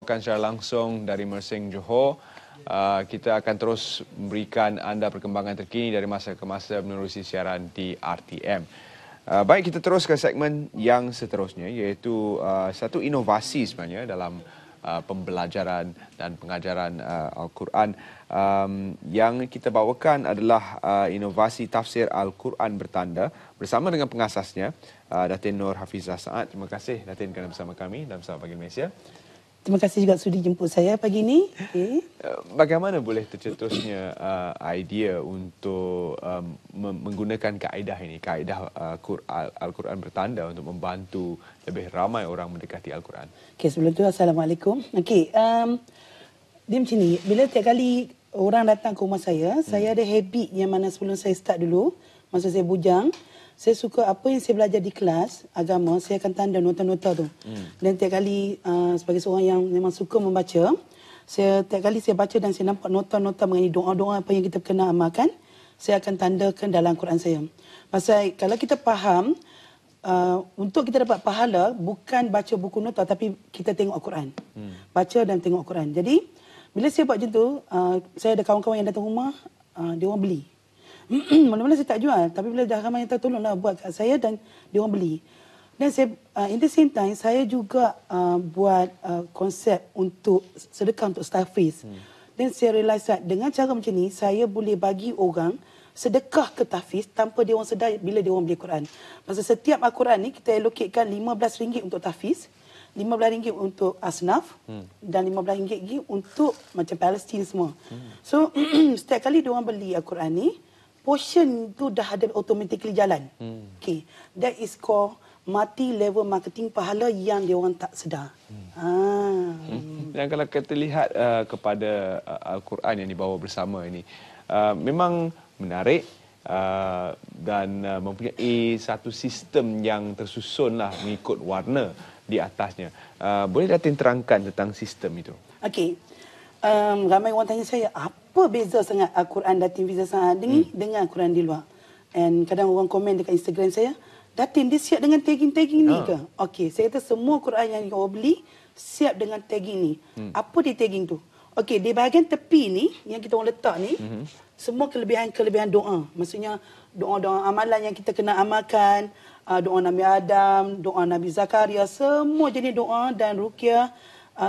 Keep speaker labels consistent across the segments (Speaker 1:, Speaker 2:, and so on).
Speaker 1: Secara langsung dari Mersing Johor, kita akan terus memberikan anda perkembangan terkini dari masa ke masa menerusi siaran di RTM. Baik, kita terus ke segmen yang seterusnya, iaitu satu inovasi sebenarnya dalam pembelajaran dan pengajaran Al-Quran. Yang kita bawakan adalah inovasi tafsir Al-Quran bertanda bersama dengan pengasasnya, Datin Nur Hafizah Saad. Terima kasih Datin kerana bersama kami dalam Selamat Pagi Malaysia.
Speaker 2: Terima kasih juga sudi jemput saya pagi ini.
Speaker 1: Bagaimana boleh tercetusnya idea untuk menggunakan kaedah ini, kaedah Al-Quran bertanda untuk membantu lebih ramai orang mendekati Al-Quran?
Speaker 2: Okey, sebelum tu Assalamualaikum. Okey, dia macam ni, bila tiap kali orang datang ke rumah saya ada habit yang mana sebelum saya start dulu, masa saya bujang, saya suka apa yang saya belajar di kelas agama, saya akan tanda nota-nota tu. Dan tiap kali sebagai seorang yang memang suka membaca, tiap kali saya baca dan saya nampak nota-nota mengenai doa-doa apa yang kita kena amalkan, saya akan tandakan dalam Quran saya. Pasal kalau kita faham, untuk kita dapat pahala bukan baca buku nota tapi kita tengok Al-Quran. Baca dan tengok Al-Quran. Jadi bila saya buat macam tu, saya ada kawan-kawan yang datang rumah, dia orang beli. Mula-mula saya tak jual, tapi bila dah ramai yang tolonglah buat kat saya dan dia orang beli. Dan saya in the same time saya juga buat konsep untuk sedekah untuk tahfiz. Dan saya realise that dengan cara macam ni saya boleh bagi orang sedekah ke tahfiz tanpa dia orang sedar bila dia orang beli Quran. Pasal setiap Al-Quran ni kita allocatekan RM15 untuk tahfiz, RM15 untuk asnaf dan RM15 lagi untuk macam Palestin semua. So setiap kali dia orang beli Al-Quran ni, portion tu dah ada automatically jalan. Okay. That is called multi-level marketing pahala yang dia orang tak sedar.
Speaker 1: Dan kalau kita lihat kepada Al-Quran yang dibawa bersama ini, memang menarik dan mempunyai satu sistem yang tersusun lah mengikut warna di atasnya. Boleh Datin terangkan tentang sistem itu?
Speaker 2: Okey. Ramai orang tanya saya, apa beza sangat Al-Quran Datin Fiza Saad ni dengan Al-Quran di luar? And kadang orang komen dekat Instagram saya, Datin dia siap dengan tagging-tagging ni ke? Okey, saya kata semua Quran yang orang beli siap dengan tagging ni. Apa dia tagging tu? Okey, di bahagian tepi ni, yang kita orang letak ni, semua kelebihan-kelebihan doa. Maksudnya, doa-doa amalan yang kita kena amalkan, doa Nabi Adam, doa Nabi Zakaria, semua jenis doa dan ruqyah,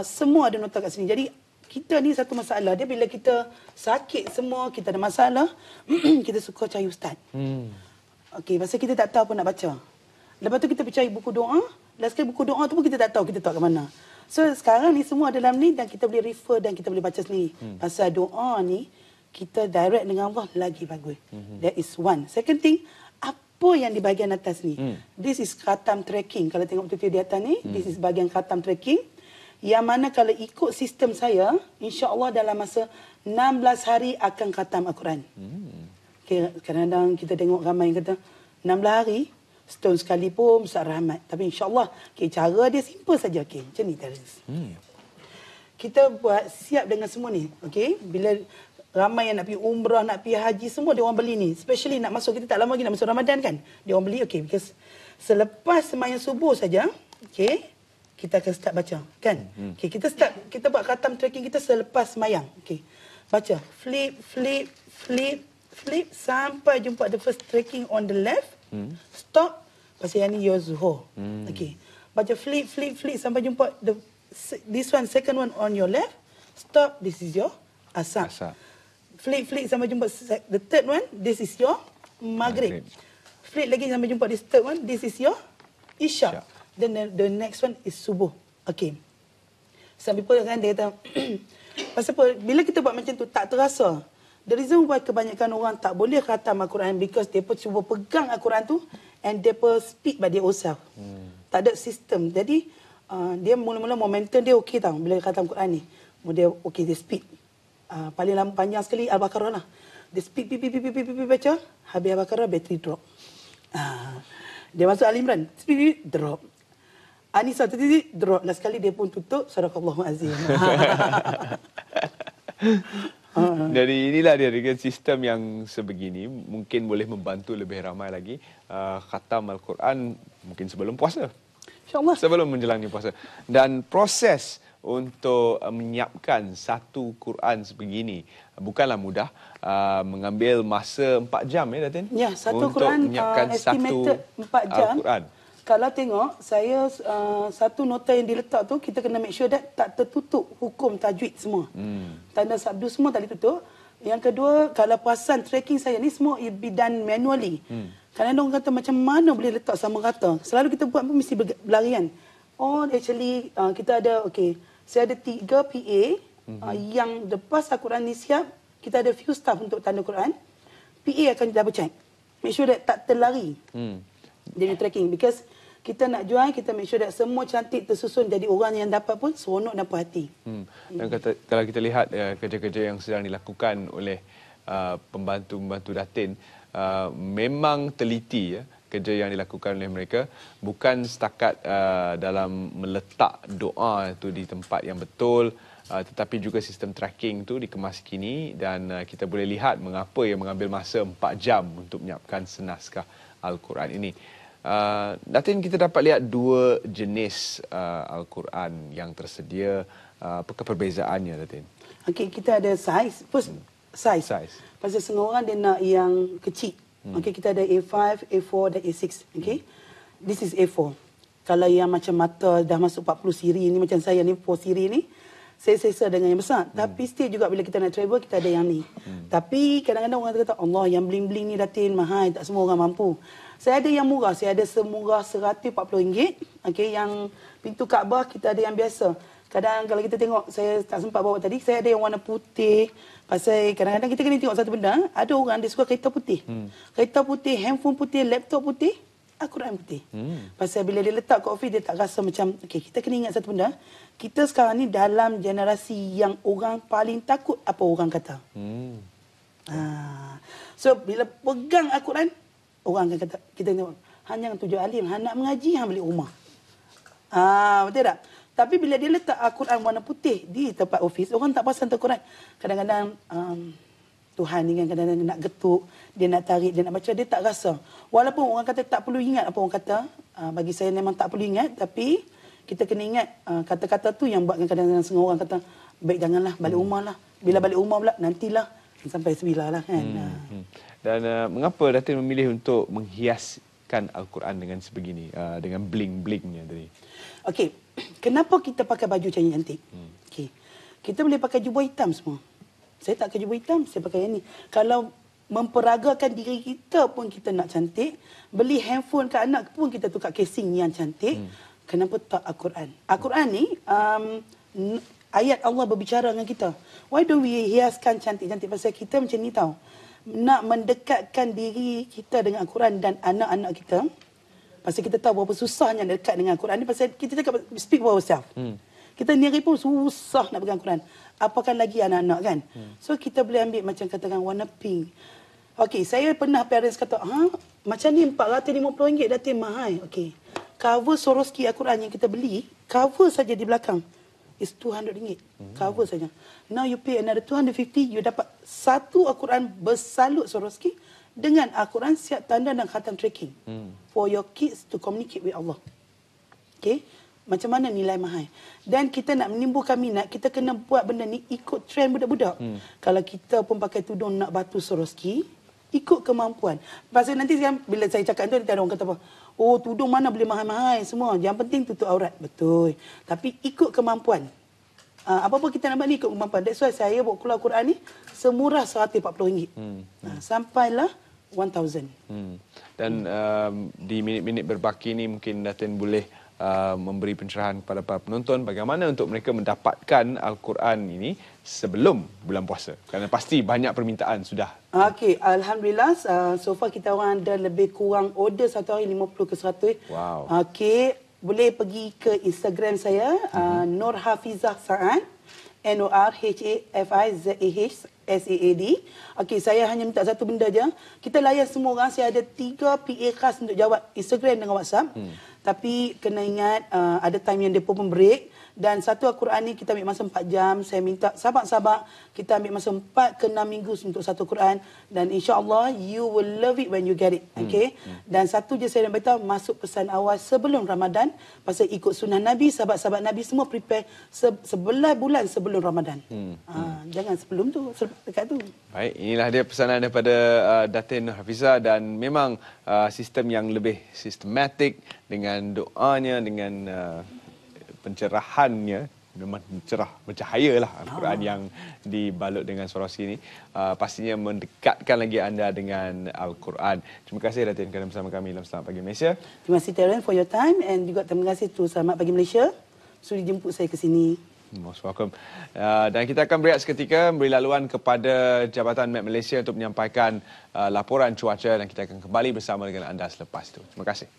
Speaker 2: semua ada nota kat sini. Jadi, kita ni satu masalah. Dia bila kita sakit semua, kita ada masalah, kita suka cari ustaz. Okey, pasal kita tak tahu apa nak baca. Lepas tu kita percaya buku doa, last kali buku doa tu pun kita tak tahu kita tahu kat mana. So sekarang ni semua dalam ni dan kita boleh refer dan kita boleh baca sendiri. Pasal doa ni kita direct dengan Allah lagi bagus. That is one. Second thing, apa yang di bahagian atas ni? This is khatam tracking. Kalau tengok betul-betul di atas ni, this is bahagian khatam tracking. Yang mana kalau ikut sistem saya, insya-Allah dalam masa 16 hari akan khatam Al-Quran. Okay, kadang-kadang kita tengok ramai yang kata 16 hari, setahun sekali pun besar rahmat. Tapi insya-Allah, okay, cara dia simple saja. Okay, macam ni Terence. Kita buat siap dengan semua ni. Okay, bila ramai yang nak pergi umrah, nak pergi haji, semua dia orang beli ni. Especially nak masuk, kita tak lama lagi nak masuk Ramadan kan. Dia orang beli, okay, because selepas sembahyang subuh saja, okay, kita akan start baca, kan? Okay, kita buat khatam tracking kita selepas sembahyang. Okay, baca, flip, flip, flip, flip sampai jumpa the first tracking on the left. Stop. Pasal yang ni your zuhur. Okay, baca flip, flip, flip sampai jumpa this one, second one on your left. Stop. This is your asar. Flip, flip sampai jumpa the third one. This is your maghrib. Flip lagi sampai jumpa this third one. This is your isya. Then the next one is subuh. Okay. Some people kan dia kata, pasal apa? Bila kita buat macam tu tak terasa. The reason why kebanyakan orang tak boleh khatam Al-Quran because dia cuba pegang Al-Quran tu and dia speak by their own self. Tak ada sistem. Jadi dia mula-mula momentum dia okey tau bila khatam Quran ni. Dia okey, dia speak. Paling lama panjang sekali Al-Baqarah lah. Dia speak baca, habis Al-Baqarah battery drop. Dia masuk Al-Imran, speak drop. Anisa titik drop. Last kali dia pun tutup Sadaqallahu Azim.
Speaker 1: Dari inilah dia dengan sistem yang sebegini mungkin boleh membantu lebih ramai lagi khatam Al-Quran mungkin sebelum puasa.
Speaker 2: InsyaAllah.
Speaker 1: Sebelum menjalani puasa. Dan proses untuk menyiapkan satu Quran sebegini? Bukanlah mudah, mengambil masa 4 jam Datin?
Speaker 2: Ya, satu
Speaker 1: untuk
Speaker 2: Quran
Speaker 1: menyiapkan
Speaker 2: estimated
Speaker 1: satu
Speaker 2: 4 jam.
Speaker 1: Al-Quran.
Speaker 2: Kalau tengok, saya satu nota yang diletak tu, kita kena make sure that tak tertutup hukum tajwid semua. Tanda sabdu semua tak ditutup. Yang kedua, kalau perasan tracking saya ni semua it be done manually. Kadang-kadang orang kata macam mana boleh letak sama rata. Selalu kita buat pun mesti berlarian. Oh, actually kita ada, saya ada 3 PA yang lepas Al-Quran ni siap, kita ada few staff untuk tanda Quran. PA akan double check. Make sure that tak terlari. Dia punya tracking. Because kita nak jual, kita make sure that semua cantik tersusun. Jadi orang yang dapat pun seronok dan puas hati.
Speaker 1: Dan kalau kita lihat kerja-kerja yang sedang dilakukan oleh pembantu-pembantu Datin, memang teliti kerja yang dilakukan oleh mereka. Bukan setakat dalam meletak doa itu di tempat yang betul, tetapi juga sistem tracking itu dikemas kini. Dan kita boleh lihat mengapa ia mengambil masa 4 jam untuk menyiapkan senaskah Al-Quran ini. Datin, kita dapat lihat 2 jenis Al-Quran yang tersedia. Apakah perbezaannya, Datin?
Speaker 2: Okey, kita ada size. First, size. Pasal setengah orang dia nak yang kecil. Okey, kita ada A5, A4 dan A6. Okey. This is A4. Kalau yang macam mata dah masuk 40 siri ni, macam saya ni 4 siri ni, saya selesa dengan yang besar. Tapi still juga bila kita nak travel, kita ada yang ni. Tapi kadang-kadang orang kata, Allah, yang bling-bling ni Datin mahal, tak semua orang mampu. Saya ada yang murah, saya ada semurah RM140. Okey, yang pintu Kaabah kita ada yang biasa. Kadang kalau kita tengok, saya tak sempat bawa tadi, saya ada yang warna putih. Pasal kadang-kadang kita kena tengok satu benda, ada orang dia suka kereta putih. Kereta putih, handphone putih, laptop putih, Al-Quran putih. Pasal bila dia letak kat office, dia tak rasa macam, kita kena ingat satu benda, kita sekarang ni dalam generasi yang orang paling takut apa orang kata. So, bila pegang Al-Quran, orang akan kata, kita tengok, hanya tujuh alim, nak mengaji, balik rumah. Betul tak? Tapi bila dia letak Al-Quran warna putih di tempat office, orang tak perasan Al-Quran. Kadang-kadang Tuhan ni kan kadang-kadang nak getuk, dia nak tarik, dia nak baca, dia tak rasa. Walaupun orang kata tak perlu ingat apa orang kata, bagi saya memang tak perlu ingat, tapi kita kena ingat kata-kata tu yang buatkan kadang-kadang setengah orang kata, baik janganlah, balik rumah lah. Bila balik rumah pula, nantilah sampai sebilah lah kan.
Speaker 1: Dan mengapa Datin memilih untuk menghiaskan Al-Quran dengan sebegini, dengan bling-blingnya tadi?
Speaker 2: Okey, kenapa kita pakai baju cantik-cantik? Okey, kita boleh pakai jubah hitam semua. Saya tak pakai jubah hitam, saya pakai yang ni. Kalau memperagakan diri kita pun kita nak cantik, beli handphone ke anak pun kita tukar casing yang cantik. Kenapa tak Al-Quran? Al-Quran ni, ayat Allah berbicara dengan kita. Why don't we hiaskan cantik-cantik? Pasal kita macam ni tahu. Nak mendekatkan diri kita dengan Al-Quran dan anak-anak kita. Pasal kita tahu berapa susahnya dekat dengan Al-Quran ni. Pasal kita cakap speak for ourselves. Kita sendiri pun susah nak pegang Al-Quran. Apakah lagi anak-anak kan? So kita boleh ambil macam katakan warna pink. Okey, saya pernah parents kata, macam ni RM450 Datin mahal. Okey. Cover Swarovski Al-Quran yang kita beli, cover saja di belakang is RM200. Cover saja. Now you pay another $250, you dapat satu Al-Quran bersalut Swarovski dengan Al-Quran siap tanda dan khatam tracking for your kids to communicate with Allah. Okay? Macam mana nilai mahal? Dan kita nak menimbulkan minat, kita kena buat benda ni ikut trend budak-budak. Kalau kita pun pakai tudung nak batu Swarovski, ikut kemampuan. Pasal nanti bila saya cakap tu, nanti ada orang kata apa? Oh, tudung mana boleh mahal-mahal semua. Yang penting tutup aurat. Betul. Tapi ikut kemampuan. Apa-apa kita nak buat ni ikut kemampuan. That's why saya buat keluar Quran ni semurah RM140. Sampailah 1,000.
Speaker 1: Dan di minit-minit berbaki ni mungkin Datin boleh memberi pencerahan kepada para penonton bagaimana untuk mereka mendapatkan Al-Quran ini sebelum bulan puasa. Kerana pasti banyak permintaan sudah. Okey,
Speaker 2: alhamdulillah so far kita orang ada lebih kurang order satu hari 50 ke 100.
Speaker 1: Wow.
Speaker 2: Okey, boleh pergi ke Instagram saya Nur Hafizah Saad, NORHAFIZAH SAAD. Okey, saya hanya minta satu benda je. Kita layan semua orang. Saya ada 3 PA khas untuk jawab Instagram dengan WhatsApp. Tapi kena ingat ada time yang mereka pun break. Dan satu Al-Quran ni kita ambil masa 4 jam. Saya minta sahabat-sahabat kita ambil masa 4 ke 6 minggu untuk satu Quran. Dan insya-Allah you will love it when you get it. Okay? Dan satu je saya nak beritahu, masuk pesan awal sebelum Ramadan. Pasal ikut sunnah Nabi, sahabat-sahabat Nabi semua prepare 11 bulan sebelum Ramadan. Jangan sebelum tu, dekat tu.
Speaker 1: Baik, inilah dia pesanan daripada Datin Hafizah, dan memang sistem yang lebih sistematik dengan doanya, dengan pencerahannya, memang cerah, bercahaya lah Al-Quran yang dibalut dengan surasi ini. Pastinya mendekatkan lagi anda dengan Al-Quran. Terima kasih Datin kerana bersama kami dalam Selamat Pagi Malaysia.
Speaker 2: Terima kasih Terence for your time, and juga terima kasih to Selamat Pagi Malaysia sudi jemput saya ke sini.
Speaker 1: Most welcome. Dan kita akan berehat seketika, beri laluan kepada Jabatan Met Malaysia untuk menyampaikan laporan cuaca, dan kita akan kembali bersama dengan anda selepas itu. Terima kasih.